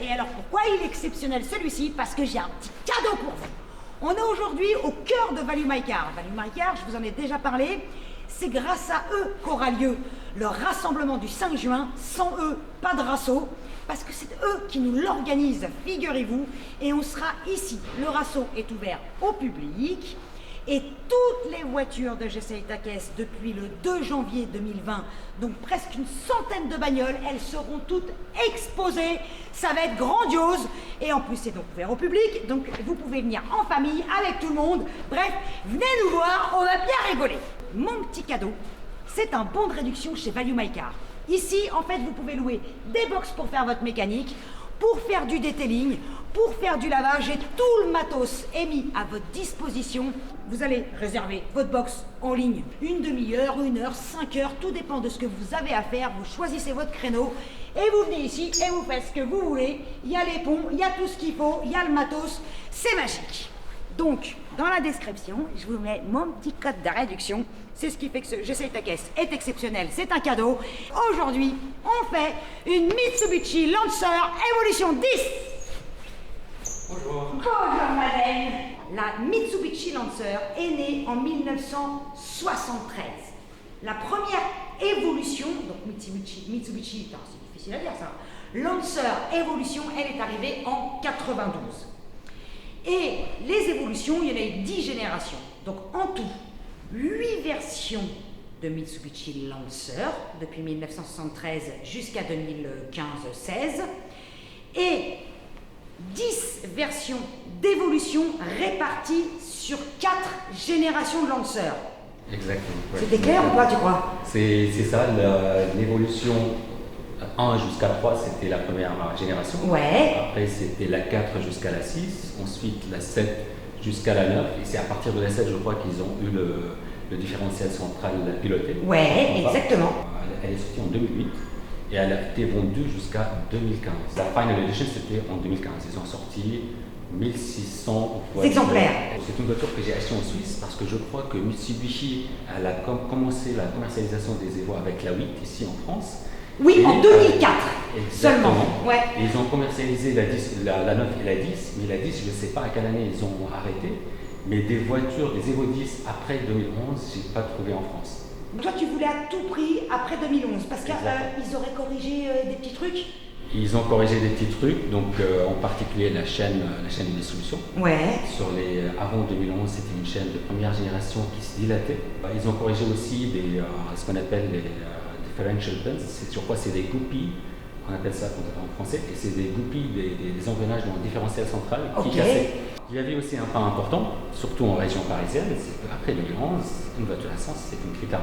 Et alors pourquoi il est exceptionnel celui-ci? Parce que j'ai un petit cadeau pour vous. On est aujourd'hui au cœur de Value My Car. Value My Car, je vous en ai déjà parlé. C'est grâce à eux qu'aura lieu le rassemblement du 5 juin. Sans eux, pas de rasso. Parce que c'est eux qui nous l'organisent, figurez-vous. Et on sera ici. Le rasso est ouvert au public. Et toutes les voitures de GCI Takes depuis le 2 janvier 2020, donc presque une centaine de bagnoles, elles seront toutes exposées. Ça va être grandiose. Et en plus, c'est donc ouvert au public. Donc vous pouvez venir en famille, avec tout le monde. Bref, venez nous voir, on va bien rigoler. Mon petit cadeau, c'est un bon de réduction chez Value My Car. Ici, en fait, vous pouvez louer des box pour faire votre mécanique, pour faire du detailing, pour faire du lavage, et tout le matos est mis à votre disposition. Vous allez réserver votre box en ligne. Une demi-heure, 1 heure, 5 heures, tout dépend de ce que vous avez à faire. Vous choisissez votre créneau et vous venez ici et vous faites ce que vous voulez. Il y a les ponts, il y a tout ce qu'il faut, il y a le matos. C'est magique. Donc, dans la description, je vous mets mon petit code de réduction. C'est ce qui fait que ce GCI Takes est exceptionnel. C'est un cadeau. Aujourd'hui, on fait une Mitsubishi Lancer Evolution 10. Bonjour. Bonjour madame. La Mitsubishi Lancer est née en 1973. La première évolution, donc Mitsubishi, c'est difficile à dire ça. Lancer Evolution, elle est arrivée en 92. Et les évolutions, il y en a eu 10 générations. Donc en tout, 8 versions de Mitsubishi Lancer, depuis 1973 jusqu'à 2015-16. Et 10 versions d'évolution réparties sur 4 générations de Lancer. Exactement. Ouais. C'était clair ou pas, tu crois? C'est ça, l'évolution 1 jusqu'à 3, c'était la première génération. Ouais. Après, c'était la 4 jusqu'à la 6. Ensuite, la 7 jusqu'à la 9. Et c'est à partir de la 7, je crois, qu'ils ont eu le différentiel central piloté. Ouais, exactement. Elle est sortie en 2008. Et elle a été vendue jusqu'à 2015. La Final Edition, c'était en 2015. Ils ont sorti 1600 exemplaires. C'est une voiture que j'ai achetée en Suisse parce que je crois que Mitsubishi elle a commencé la commercialisation des Evo avec la 8 ici en France. Oui, et en 2004 seulement. Ouais. Ils ont commercialisé la 9 et la 10, mais la 10, je ne sais pas à quelle année ils ont arrêté. Mais des voitures, des Evo 10 après 2011, je n'ai pas trouvé en France. Toi, tu voulais à tout prix après 2011, parce qu'ils auraient corrigé des petits trucs. Ils ont corrigé des petits trucs, donc en particulier la chaîne de distribution. Ouais. Avant 2011, c'était une chaîne de première génération qui se dilatait. Ils ont corrigé aussi ce qu'on appelle les differential pins. Sur quoi c'est des goupilles, on appelle ça en français, et c'est des goupilles, des engrenages dans le différentiel central qui cassaient. Il y avait aussi un point important, surtout en région parisienne, c'est qu'après 2011, une voiture à sens, c'est une Critère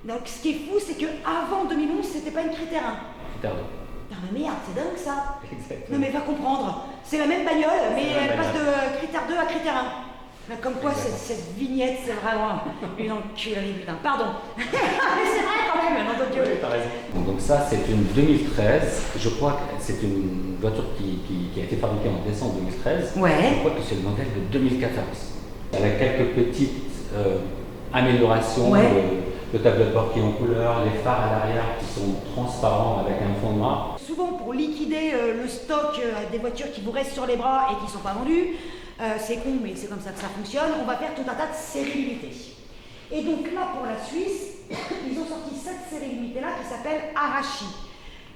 1. Donc ce qui est fou, c'est qu'avant 2011, c'était pas une Critère 1. Critère 2. Putain, mais merde, c'est dingue ça. Exactement. Non mais va comprendre, c'est la même bagnole, mais elle passe de Critère 2 à Critère 1. Là, comme quoi, cette vignette, c'est vraiment une enculerie, putain. Pardon. Mais c'est vrai quand même, non, donc, oui, t'as raison. Donc ça, c'est une 2013. Je crois que c'est une voiture qui a été fabriquée en décembre 2013. Ouais. Je crois que c'est le modèle de 2014. Elle a quelques petites améliorations. Ouais. Le tableau de bord qui est en couleur, les phares à l'arrière qui sont transparents avec un fond noir. Souvent, pour liquider le stock des voitures qui vous restent sur les bras et qui ne sont pas vendues, c'est con, mais c'est comme ça que ça fonctionne, on va faire tout un tas de séries limitées. Et donc là, pour la Suisse, ils ont sorti cette série limitée-là qui s'appelle Arashi.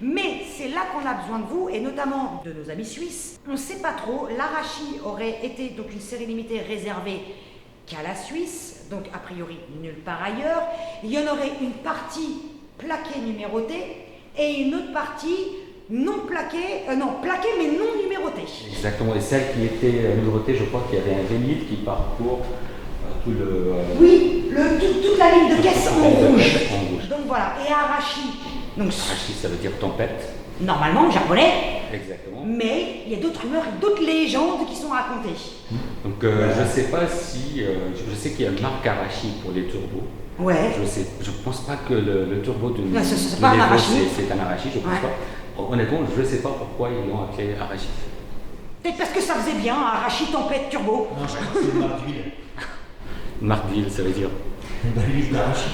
Mais c'est là qu'on a besoin de vous, et notamment de nos amis suisses. On ne sait pas trop, l'Arashi aurait été donc une série limitée réservée qu'à la Suisse, donc a priori nulle part ailleurs. Il y en aurait une partie plaquée numérotée et une autre partie non plaquée, plaquée mais non numérotée. Exactement, et celle qui était numérotée, je crois qu'il y avait un vénite qui parcourt tout le... Oui, toute la ligne de caisse en rouge. Donc voilà, et Arashi. Donc, Arashi, ça veut dire tempête. Normalement, japonais. Exactement. Mais il y a d'autres rumeurs et d'autres légendes qui sont racontées. Donc je ne sais pas si... je sais qu'il y a une marque Arashi pour les turbos. Ouais. Je pense pas que le turbo de c'est pas un Arashi. C'est un Arashi, je pense pas. Honnêtement, je ne sais pas pourquoi ils l'ont appelé Arashi. Peut-être parce que ça faisait bien, Arashi Tempête Turbo. Non, c'est une marque d'huile. Une marque d'huile, ça veut dire. L'huile d'Arashi.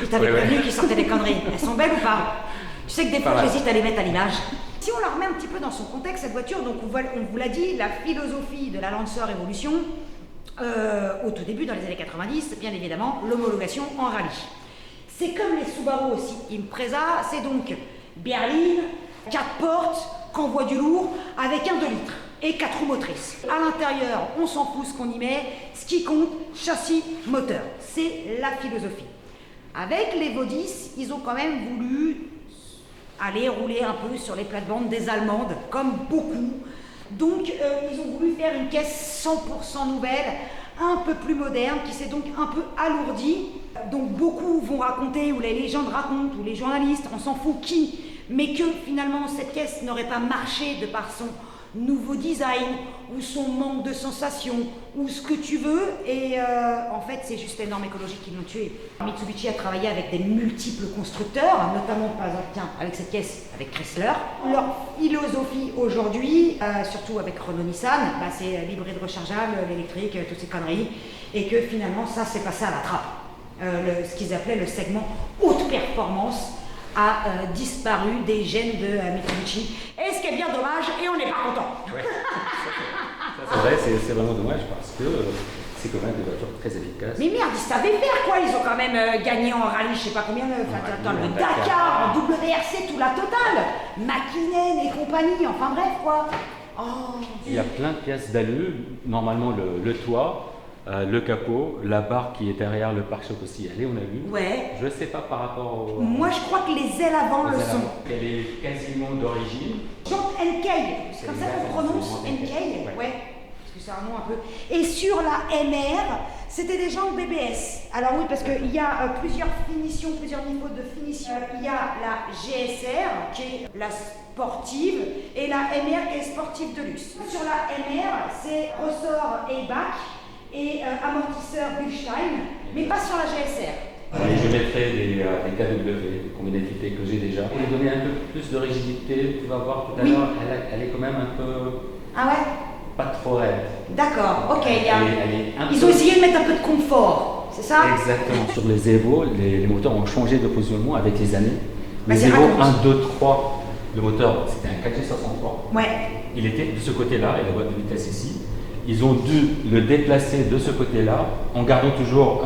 Je t'avais prévenu qu'ils sortaient des conneries. Elles sont belles ou pas? Tu sais que des fois, Pas mal. j'hésite à les mettre à l'image. Si on la remet un petit peu dans son contexte, cette voiture, donc on vous l'a dit, la philosophie de la Lancer Evolution, au tout début, dans les années 90, bien évidemment, l'homologation en rallye. C'est comme les Subaru aussi, Impreza, c'est donc berline, 4 portes, convoi du lourd, avec un 2 litres et 4 roues motrices. À l'intérieur, on s'en fout ce qu'on y met, ce qui compte, châssis, moteur. C'est la philosophie. Avec l'Evo 10, ils ont quand même voulu aller rouler un peu sur les plates-bandes des Allemandes, comme beaucoup. Donc, ils ont voulu faire une caisse 100% nouvelle, un peu plus moderne, qui s'est donc un peu alourdie. Donc, beaucoup vont raconter, ou les légendes racontent, ou les journalistes, on s'en fout qui, mais que finalement, cette caisse n'aurait pas marché de par son nouveau design, ou son manque de sensations, ou ce que tu veux, et en fait c'est juste les normes écologiques qui l'ont tué. Mitsubishi a travaillé avec des multiples constructeurs, notamment par exemple, tiens, avec cette caisse, avec Chrysler. Leur philosophie aujourd'hui, surtout avec Renault Nissan, bah, c'est l'hybride rechargeable, l'électrique, toutes ces conneries, et que finalement ça s'est passé à la trappe. Ce qu'ils appelaient le segment haute performance a disparu des gènes de Mitsubishi. Et ce qui est bien dommage, et on n'est pas content. Ouais. Ça, c'est vrai, c'est vraiment dommage parce que c'est quand même des voitures très efficaces. Mais merde, ils savaient faire quoi. Ils ont quand même gagné en rallye, je sais pas combien, dans le Dakar, en WRC, tout la totale. McKinnon et compagnie, enfin bref quoi. Oh. Il y a plein de pièces d'alu, normalement le toit, le capot, la barre qui est derrière le pare-choc aussi, elle est en alu. Ouais. Je sais pas par rapport au... Moi je crois que les ailes avant le sont. Elle est quasiment d'origine. Genre Enkei, c'est comme ça qu'on prononce Enkei, ouais. Parce que c'est un nom un peu. Et sur la MR, c'était des jantes BBS. Alors oui, parce qu'il y a plusieurs finitions, plusieurs niveaux de finition. Il y a la GSR, qui est la sportive, et la MR, qui est sportive de luxe. Sur la MR, c'est ressort et bac et amortisseur Bilstein, mais pas sur la GSR. Et je mettrai des KW, des combinabilités que j'ai déjà. Pour lui donner un peu plus de rigidité, tu vas voir tout à l'heure, elle est quand même un peu... Ah ouais? Pas trop raide. D'accord, ok. Ils peu... ont essayé de mettre un peu de confort, c'est ça? Exactement. Sur les Evo, les moteurs ont changé de positionnement avec les années. Les Vas-y, Evo raconte. 1, 2, 3, le moteur c'était un 4G63. Ouais. Il était de ce côté-là et la boîte de vitesse ici. Ils ont dû le déplacer de ce côté-là en gardant toujours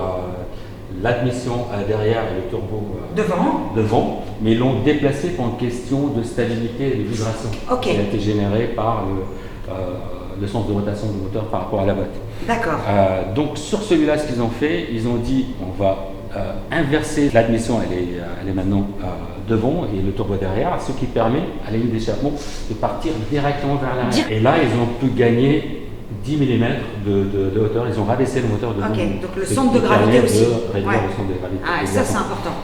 l'admission derrière et le turbo devant, mais ils l'ont déplacé pour une question de stabilité et de vibration. Ok. Qui a été généré par le sens de rotation du moteur par rapport à la boîte. D'accord. Donc sur celui-là, ce qu'ils ont fait, ils ont dit on va inverser l'admission, elle est maintenant devant et le turbo derrière, ce qui permet à la ligne d'échappement de partir directement vers l'arrière. Et là, ils ont pu gagner 10 mm de hauteur, ils ont rabaissé le moteur de Ok, donc le centre de gravité aussi. De réduire Ouais. le centre de gravité. Ah, ça c'est important.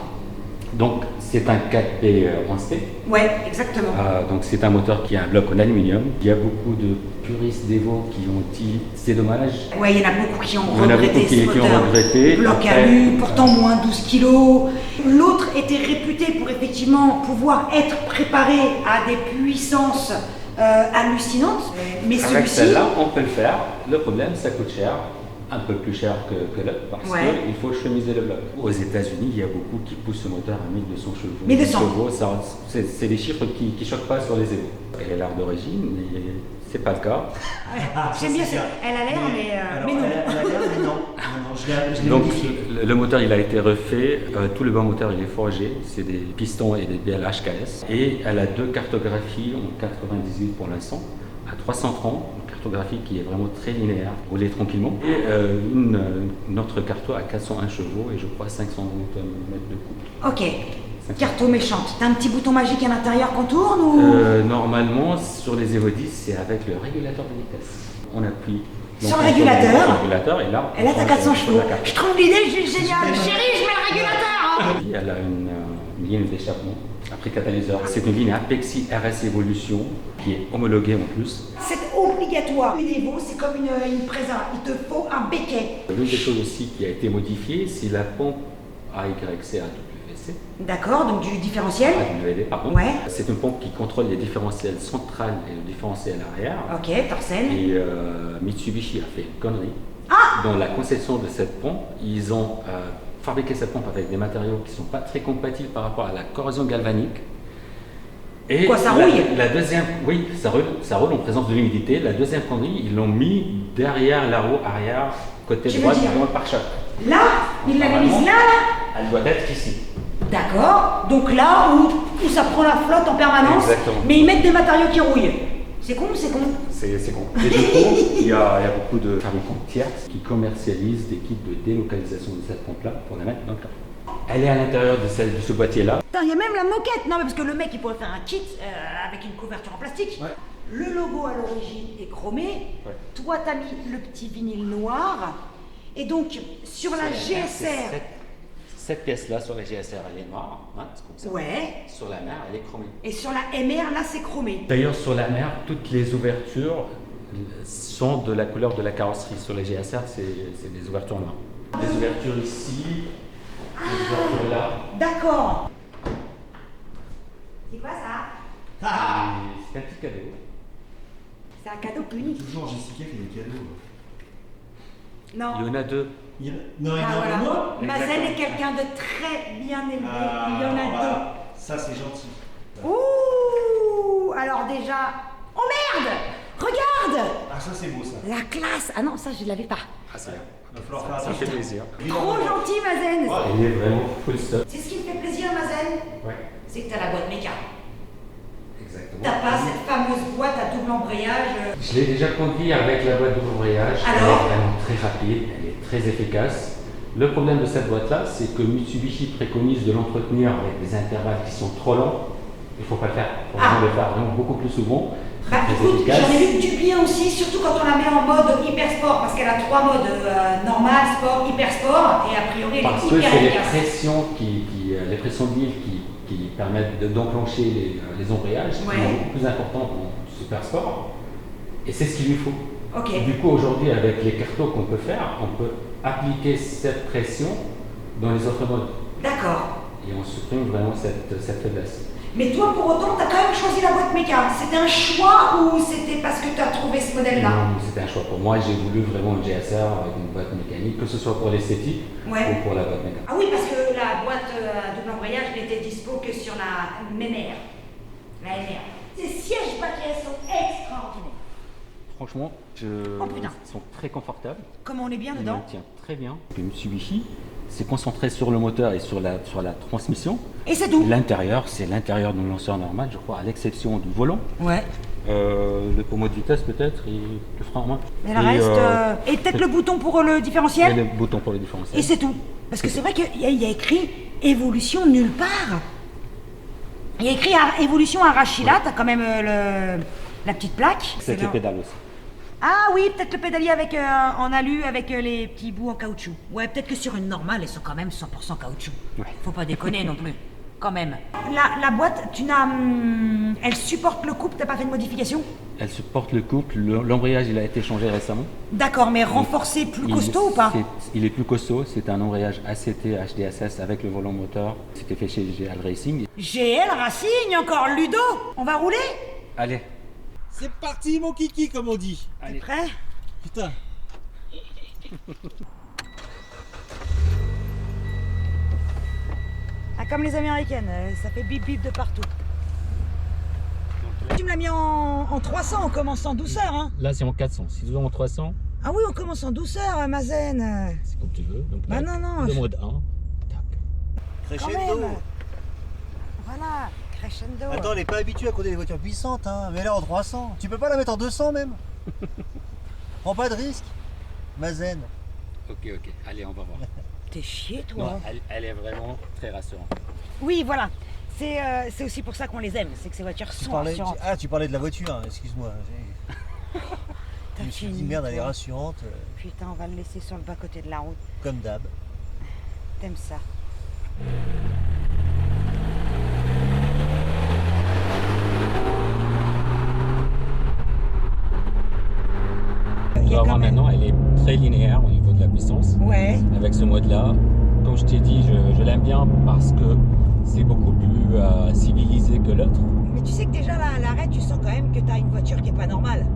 Donc c'est un 4P 11T. Ouais, exactement. Donc c'est un moteur qui a un bloc en aluminium. Il y a beaucoup de puristes d'Evo qui ont dit c'est dommage. Ouais, il y en a beaucoup qui ont Il y en a regretté beaucoup ce qui moteur. ont regretté. Bloc Après, alu, pourtant moins 12 kilos. L'autre était réputé pour effectivement pouvoir être préparé à des puissances hallucinantes. Mais avec celui-ci. celle-là, on peut le faire. Le problème, ça coûte cher. Un peu plus cher que l'autre parce qu'il faut chemiser le bloc. Aux États-Unis, il y a beaucoup qui poussent ce moteur à 1200 chevaux. 1200 chevaux, c'est des chiffres qui ne choquent pas sur les Evo. Elle est l'art d'origine, mais c'est pas le cas. J'aime bien, elle a l'air, mais non. Elle a l'air, mais non. Non, je l'ai Donc modifié. le moteur il a été refait, tout le bas moteur il est forgé, c'est des pistons et des BL HKS. Et elle a 2 cartographies en 98 pour l'instant, à 330, une cartographie qui est vraiment très linéaire, rouler tranquillement. Et une autre carto à 401 chevaux et je crois 500 Nm de couple. Ok. Carto méchante. T'as un petit bouton magique à l'intérieur qu'on tourne ou Normalement sur les Evo 10 c'est avec le régulateur de vitesse. On appuie. Sur le régulateur. Sur le régulateur et là. Et là, t'as 400 chevaux. la carte. Je trouve l'idée juste géniale. Chérie, je mets le régulateur. Hein. Puis, elle a une ligne d'échappement après catalyseur. C'est une ligne Apexi RS Evolution qui est homologuée en plus. C'est obligatoire. Une Evo, c'est comme une Preza. Il te faut un béquet. L'une des choses aussi qui a été modifiée, c'est la pompe AYC AWC. D'accord, donc du différentiel. AWD, pardon. Ouais. C'est une pompe qui contrôle les différentiels centrales et le différentiel arrière. Ok, torselle. Et Mitsubishi a fait une connerie. Ah. Dans la conception de cette pompe, ils ont fabriqué cette pompe avec des matériaux qui ne sont pas très compatibles par rapport à la corrosion galvanique. Et Quoi, ça rouille? La deuxième, oui, ça roule en présence de l'humidité. La deuxième connerie, ils l'ont mis derrière la roue arrière, côté Tu veux droit, dire dans le pare-choc. Là, il l'avait mise là, Elle doit être ici. D'accord. Donc là où ça prend la flotte en permanence, Exactement. mais ils mettent des matériaux qui rouillent. C'est con ou c'est con? C'est con. Et du coup, il y a beaucoup de fabricants tiers qui commercialisent des kits de délocalisation de cette pompe-là pour la mettre dans le coffre. Elle est à l'intérieur de ce boîtier-là. Putain, il y a même la moquette. Non, mais parce que le mec, il pourrait faire un kit avec une couverture en plastique. Ouais. Le logo à l'origine est chromé. Ouais. Toi, t'as mis le petit vinyle noir. Et donc, sur la GSR... Cette pièce-là, sur la GSR, elle est noire, hein, c'est comme ça. Ouais. Sur la mer, elle est chromée. Et sur la MR, là, c'est chromé. D'ailleurs, sur la mer, toutes les ouvertures sont de la couleur de la carrosserie. Sur les GSR, c'est des ouvertures noires. Les ouvertures ici, les ouvertures là. D'accord. C'est quoi ça? C'est un petit cadeau. C'est un cadeau unique. Toujours Jessica qui a des cadeaux. Non. Il y en a deux. Non, il y en Ah, a voilà. pour moi. Mazen est quelqu'un de très bien élevé. Il y en a voilà. Ça, c'est gentil. deux. Ouh. Alors déjà... Oh merde! Regarde! Ah, ça, c'est beau, ça. La classe! Ah non, ça, je ne l'avais pas. Ah, c'est bien. Il va falloir faire Ça fait attention. plaisir. Trop gentil, Mazen! Elle est vraiment full stop. C'est ce qui me fait plaisir, Mazen, Ouais, c'est que t'as la boîte méca. exactement. T'as pas cette fameuse boîte à double embrayage. Je l'ai déjà conduit avec la boîte d'ouvrage. Elle Alors est vraiment très rapide, elle est très efficace. Le problème de cette boîte-là, c'est que Mitsubishi préconise de l'entretenir avec des intervalles qui sont trop longs. Il ne faut pas le faire. Il faut vraiment le faire vraiment beaucoup plus souvent. Bah Très écoute, efficace. j'en ai vu du bien aussi, surtout quand on la met en mode hyper sport, parce qu'elle a trois modes, normal, sport, hyper sport, et a priori elle Parce est que hyper c'est les efficace. pressions, les pressions d'huile qui permettent d'enclencher les embrayages qui Ouais. sont beaucoup plus importantes en super sport. Et c'est ce qu'il lui faut. Ok. Du coup, aujourd'hui, avec les cartos qu'on peut faire, on peut appliquer cette pression dans les autres modes. D'accord. Et on supprime vraiment cette faiblesse. Mais toi, pour autant, t'as quand même choisi la boîte méca. C'était un choix ou c'était parce que t'as trouvé ce modèle-là? Non, c'était un choix pour moi. J'ai voulu vraiment une GSR avec une boîte mécanique, que ce soit pour l'esthétique Ouais. ou pour la boîte mécanique. Ah oui, parce que la boîte à double embrayage n'était dispo que sur la MR. La MR. Ces sièges paquets sont extraordinaires. Franchement, Oh, putain. ils sont très confortables. Comment on est bien Ils dedans? me tiennent très bien. Le Mitsubishi s'est concentré sur le moteur et sur la transmission. Et c'est tout. L'intérieur, c'est l'intérieur d'un lanceur normal, je crois, à l'exception du volant. Ouais. Le pommeau de vitesse peut-être et le frein en main. Mais le reste. Et peut-être le bouton pour le Et différentiel? le bouton pour le différentiel. Et c'est tout. Parce que c'est vrai qu'il y a écrit évolution nulle part. Il y a écrit évolution Arachila, t'as quand même la petite plaque. C'est les leur- pédales aussi. Ah oui, peut-être le pédalier avec, en alu avec les petits bouts en caoutchouc. Ouais, peut-être que sur une normale, elles sont quand même 100% caoutchouc. Ouais. Faut pas déconner non plus. Quand même. La boîte, elle supporte le couple, t'as pas fait de modification? Elle supporte le couple, l'embrayage il a été changé récemment. D'accord, mais renforcé, plus costaud ou pas? Il est plus costaud, c'est un embrayage ACT HDSS avec le volant moteur. C'était fait chez GL Racing. GL Racing, encore Ludo. On va rouler? Allez, C'est parti, mon kiki, comme on dit. T'es prêt? Putain. Ah, comme les américaines, ça fait bip bip de partout. Tu me l'as mis en 300, on commence en douceur, hein? là c'est en 400. Si tu veux en 300, Ah oui, on commence en douceur, Mazen. c'est comme tu veux. Donc, Bah là, non, le je- mode 1. Tac. Quand Crescendo. même. Voilà, crescendo. Attends, elle est pas habituée à conduire des voitures puissantes, hein. Mets-la en 300. Tu peux pas la mettre en 200 même. Prends pas de risque. Mazen. Ok, allez, on va voir. T'es chier, toi. Non, elle est vraiment très rassurante. Oui, voilà. C'est aussi pour ça qu'on les aime, c'est que ces voitures sont rassurantes. Tu parlais de la voiture, hein, excuse-moi. T'as Je me suis dit, fini, merde, elle est toi. rassurante, Putain, on va le laisser sur le bas-côté de la route. comme d'hab. T'aimes ça. On va voir maintenant, elle est très linéaire au niveau de la puissance. Ouais. Avec ce mode-là, comme je t'ai dit, je l'aime bien parce que c'est beaucoup plus civilisé que l'autre. Mais tu sais que déjà, là, à l'arrêt, tu sens quand même que t'as une voiture qui est pas normale.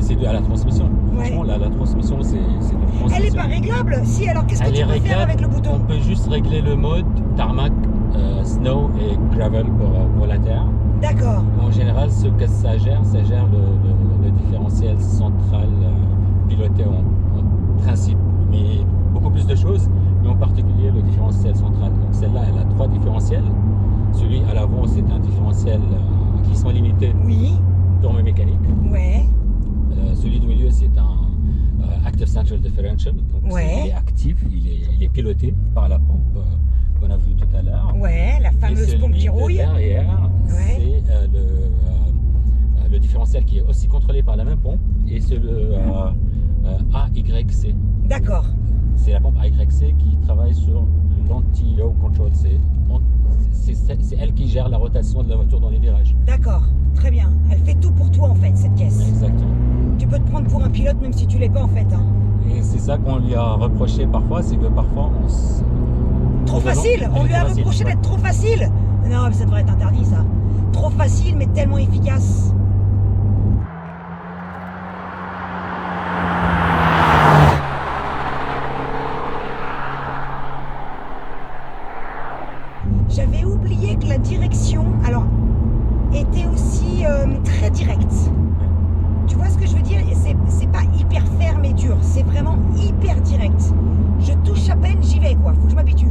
C'est dû à la transmission. Ouais. Franchement, la transmission, c'est une transmission. Elle est pas réglable. Si, alors qu'est-ce que Elle tu est peux faire réglable. avec le bouton? On peut juste régler le mode tarmac, snow et gravel pour la terre. D'accord. En général, ce que ça gère le différentiel central piloté en principe, mais beaucoup plus de choses, mais en particulier le différentiel central. Donc celle-là, elle a 3 différentiels. Celui à l'avant, c'est un différentiel glissement limité, Oui. thermomécanique. Ouais. Celui du milieu, c'est un active central differential. Donc Ouais. il est actif, il est piloté par la pompe qu'on a vue tout à l'heure. Ouais, la Et fameuse pompe qui celui de rouille. derrière, Ouais. c'est le différentiel qui est aussi contrôlé par la même pompe, et c'est le AYC. D'accord. C'est la pompe AYC qui travaille sur l'anti-yaw control. C'est elle qui gère la rotation de la voiture dans les virages. D'accord. Très bien. Elle fait tout pour toi en fait, cette caisse. Exactement. Tu peux te prendre pour un pilote même si tu l'es pas en fait. Hein. Et c'est ça qu'on lui a reproché parfois, c'est que parfois Trop Raison, facile. On elle lui a était facile, reproché ouais. d'être trop facile. Non, mais ça devrait être interdit ça. Trop facile mais tellement efficace. J'avais oublié que la direction, alors, était aussi très directe. Tu vois ce que je veux dire? Et c'est pas hyper ferme et dur, c'est vraiment hyper direct. Je touche à peine, j'y vais quoi, faut que je m'habitue.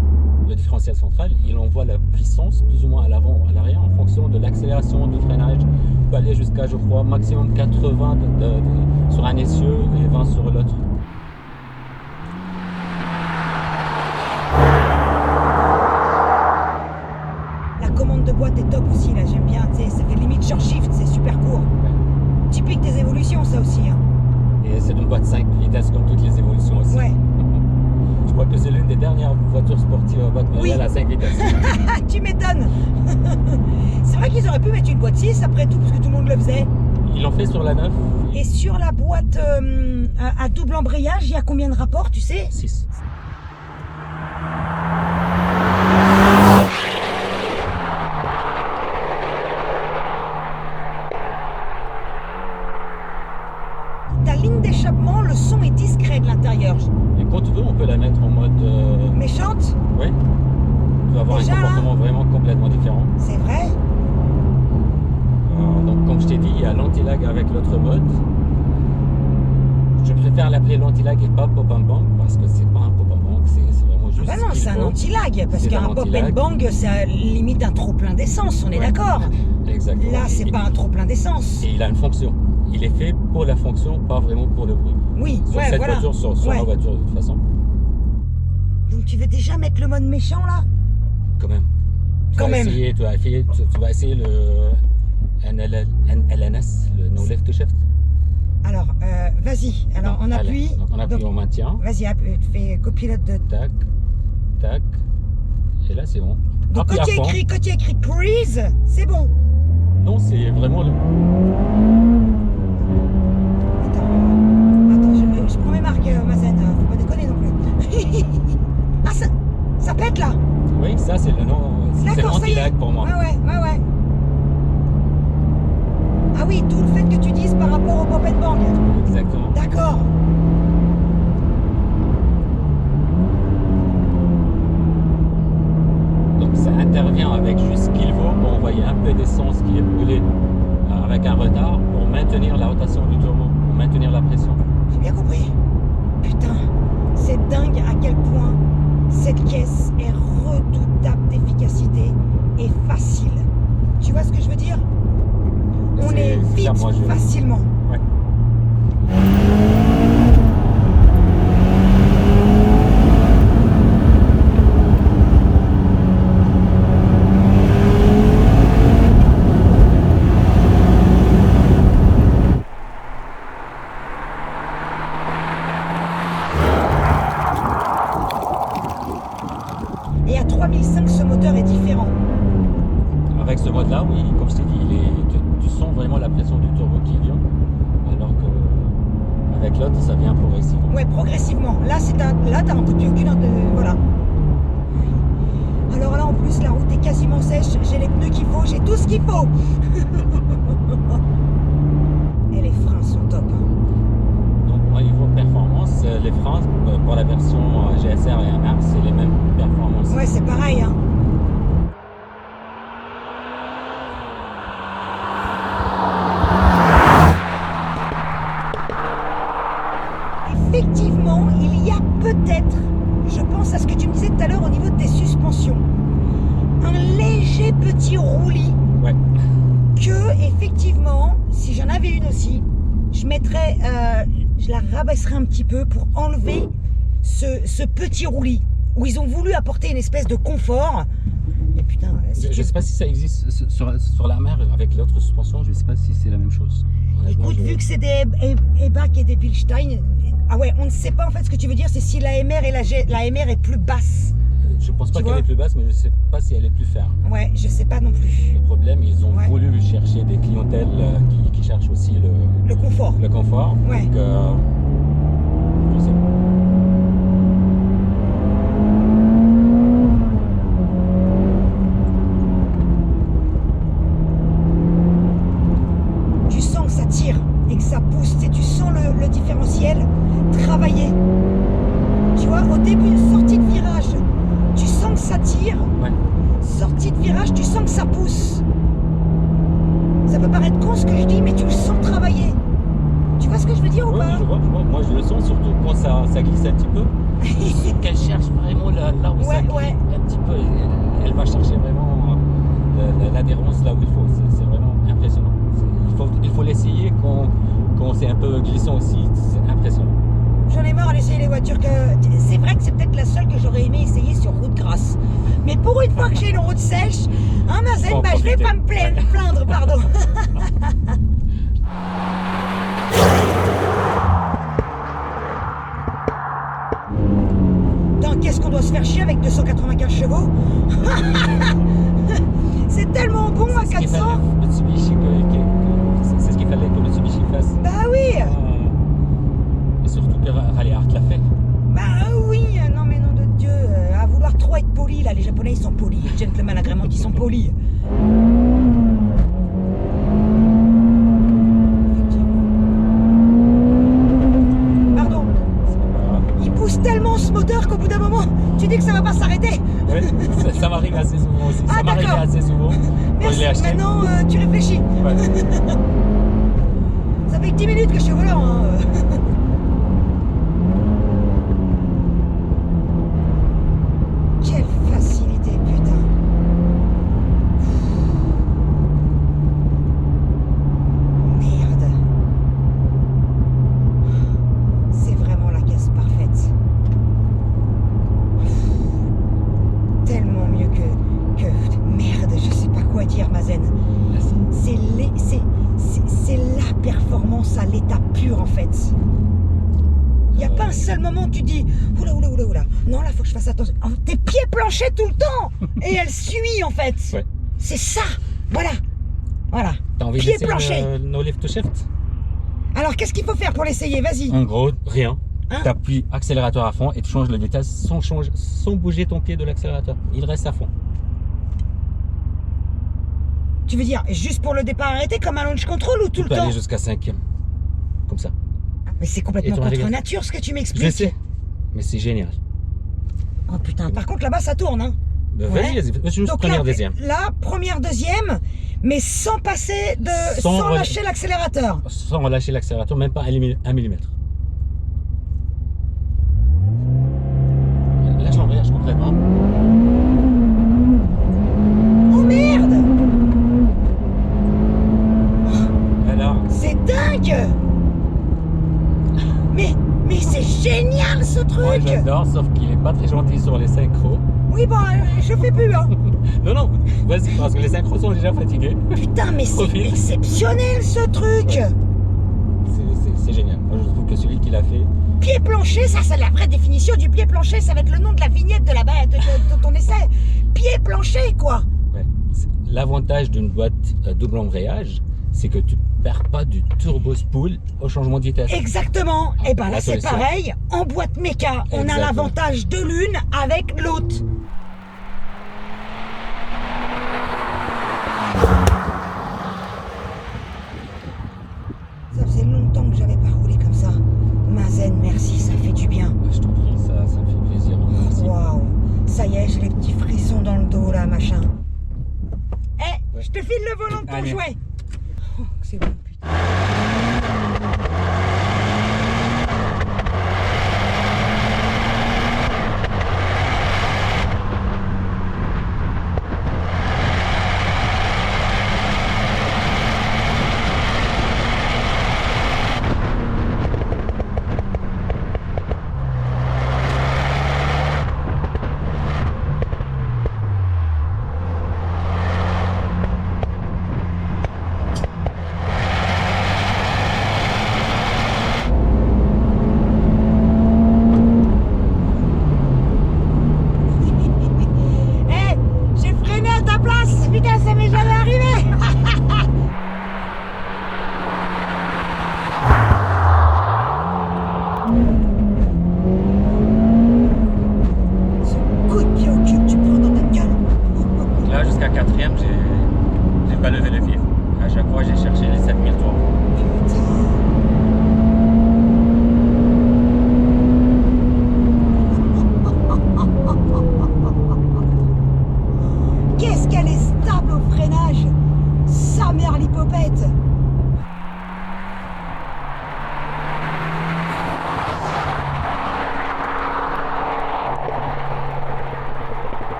le différentiel central, il envoie la puissance plus ou moins à l'avant ou à l'arrière en fonction de l'accélération du freinage. Il peut aller jusqu'à, je crois, maximum 80 sur un essieu et 20 sur l'autre. La commande de boîte est top aussi, là, j'aime bien, tu sais, ça fait limite short shift, c'est super court. Typique des évolutions, ça aussi. Hein. Et c'est une boîte 5 vitesses comme toutes les évolutions aussi. Ouais. Je crois que c'est l'une des dernières voitures sportives à boîte manuelle à 5 vitesses. Tu m'étonnes. C'est vrai qu'ils auraient pu mettre une boîte 6 après tout, parce que tout le monde le faisait. Ils l'ont fait sur la 9. Et sur la boîte à double embrayage, il y a combien de rapports, tu sais? 6. Ta ligne d'échappement, le son est discret de l'intérieur. Et quand tu veux, on peut la mettre en mode... Méchante? Ouais. Tu vas avoir Déjà, un comportement vraiment complètement différent. C'est vrai? Donc comme je t'ai dit, il y a l'anti-lag avec l'autre mode. Je préfère l'appeler l'anti-lag et pas pop and bang parce que c'est pas un pop and bang, c'est vraiment juste. Bah non, ce qu'il c'est un faut. anti-lag, parce C'est qu'un un pop and anti-lag. bang, c'est limite un trop plein d'essence, on est Ouais. d'accord? Exactement. Là, c'est Et- pas un trop plein d'essence. Et il a une fonction. Il est fait pour la fonction, pas vraiment pour le bruit. Oui, Sur ouais, cette voilà. voiture, sur Ouais. ma voiture de toute façon, Donc tu veux déjà mettre le mode méchant là? quand même. Quand même. Tu vas essayer le NLNS, le No Left to Shift. Alors, vas-y. Alors, on Allez. appuie. Donc on appuie, on maintient. Vas-y, fais copilote de... Tac, tac. Et là, c'est bon. Donc Appuie quand à il y a fond. écrit cruise, c'est bon. Non, c'est vraiment le. Attends, je prends mes marques, Mazen, faut pas déconner non plus. Ah, ça pète là. Oui, ça c'est le nom. C'est D'accord, ça y est. l'anti-lag pour moi. Ouais. Ah oui, d'où le fait que tu dises par rapport au pop and bang. Exactement. D'accord. Donc ça intervient avec juste ce qu'il faut pour envoyer un peu d'essence qui est brûlée avec un retard pour maintenir la rotation du tourment, pour maintenir la pression. J'ai bien compris. Putain, c'est dingue à quel point cette caisse est redoutable d'efficacité et facile. Tu vois ce que je veux dire? On C'est est vite clairement joli. facilement. Ouais. Et à 3005, ce moteur est différent. Avec ce mode-là, oui, comme je t'ai dit, tu sens vraiment la pression du turbo qui vient, alors que avec l'autre, ça vient progressivement. Ouais, progressivement. Là, t'as un coup de pied au cul, voilà. Alors là, en plus, la route est quasiment sèche. J'ai les pneus qu'il faut, j'ai tout ce qu'il faut. Et les freins sont top. Donc au niveau performance, les freins pour la version GSR et MR, c'est les mêmes performances. Ouais, c'est pareil. Hein. mettrais, je la rabaisserais un petit peu pour enlever ce petit roulis où ils ont voulu apporter une espèce de confort. Et putain, je ne sais pas si ça existe sur la mer avec l'autre suspension, je ne sais pas si c'est la même chose. Écoute, vu que c'est des Eibach et des Bilstein, ah ouais, on ne sait pas en fait ce que tu veux dire, c'est si la MR est plus basse. Je pense pas qu'elle est plus basse, mais je ne sais pas si elle est plus ferme. Ouais, je sais pas non plus. Le problème, ils ont voulu chercher des clientèles qui cherchent aussi le confort. Le confort. Ouais. Donc, je sais pas. Tu sens que ça tire et que ça pousse, tu sens le différentiel travailler. Tu vois, au début, une sortie de virage, tu sens que ça tire. Ouais. Sortie de virage, tu sens que ça pousse. Ça peut paraître con ce que je dis, mais tu le sens travailler. Tu vois ce que je veux dire ou pas? Oui, je vois. Moi, je le sens surtout quand ça glisse un petit peu. Je sens qu'elle cherche vraiment là où ça glisse un petit peu. Elle va chercher vraiment l'adhérence là où il faut. C'est vraiment impressionnant. Il faut l'essayer quand c'est un peu glissant aussi. C'est impressionnant. J'en ai marre d'essayer les voitures c'est vrai que c'est peut-être la seule que j'aurais aimé essayer sur route grasse. Mais pour une fois que j'ai une route sèche, hein Mazen, je vais pas me plaindre, pardon. Qu'est-ce qu'on doit se faire chier avec 295 chevaux? C'est tellement bon à 400. C'est ce qu'il fallait que le Mitsubishi fasse. Bah oui. Et surtout que Rally Art l'a fait. Bah oui, non mais nom de Dieu, à vouloir trop être poli là, les Japonais ils sont polis, les gentlemen agrément ils sont polis. Pardon. Il pousse tellement ce moteur qu'au bout d'un moment, tu dis que ça va pas s'arrêter. Ouais, ça m'arrive assez souvent aussi. Ah, ça m'arrive assez souvent. Merci, maintenant tu réfléchis. Ouais. Ça fait que 10 minutes que je suis au volant. Hein. Quelle facilité, putain. Merde. C'est vraiment la caisse parfaite. Tellement mieux que... Merde, je sais pas quoi dire, Mazen. C'est la performance à l'état pur, en fait. Il n'y a pas un seul moment où tu dis oula. Non, là, faut que je fasse attention. Tes pieds planchés tout le temps. Et elle suit, en fait. Ouais. C'est ça. Voilà. T'as envie Pieds planchés. No lift to shift? Alors, qu'est-ce qu'il faut faire pour l'essayer? Vas-y. En gros, rien. Hein? Tu appuies accélérateur à fond et tu changes de vitesse sans bouger ton pied de l'accélérateur. Il reste à fond. Tu veux dire, juste pour le départ arrêté comme un launch control ou tout le temps? Tu peux aller jusqu'à 5e. Comme ça. Mais c'est complètement contre nature ce que tu m'expliques. Je sais, mais c'est génial. Oh putain, par contre là-bas ça tourne, hein. Vas-y, juste première, deuxième. Là, première, deuxième, mais sans passer sans lâcher l'accélérateur. Sans relâcher l'accélérateur, même pas 1 millimètre. Lâche l'embrayage complètement. Oh merde! Alors, c'est dingue! Mais c'est génial ce truc! Moi j'adore, sauf qu'il est pas très gentil sur les synchros. Oui, bon, je fais plus, hein. Non, vas-y, parce que les synchros sont déjà fatigués. Putain, mais c'est exceptionnel ce truc! Ouais. C'est génial. Moi je trouve que celui qui l'a fait. Pied plancher, ça c'est la vraie définition du pied plancher, ça va être le nom de la vignette de ton essai. Pied plancher, quoi! Ouais. L'avantage d'une boîte double embrayage, c'est que tu perds pas du turbo spool au changement de vitesse. Exactement. Et ben là c'est pareil, en boîte méca, on a l'avantage de l'une avec l'autre. Ça faisait longtemps que j'avais pas roulé comme ça. Mazen, merci, ça fait du bien. Je t'en prie, ça me fait plaisir. Merci. Waouh, ça y est, j'ai les petits frissons dans le dos là, machin. Je te file le volant de ton jouet. Oh, c'est bon, putain.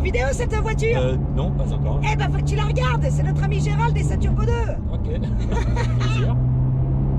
en vidéo cette voiture? Non, pas encore. Eh ben faut que tu la regardes, c'est notre ami Gérald des Saturbo 2. Ok. Plaisir.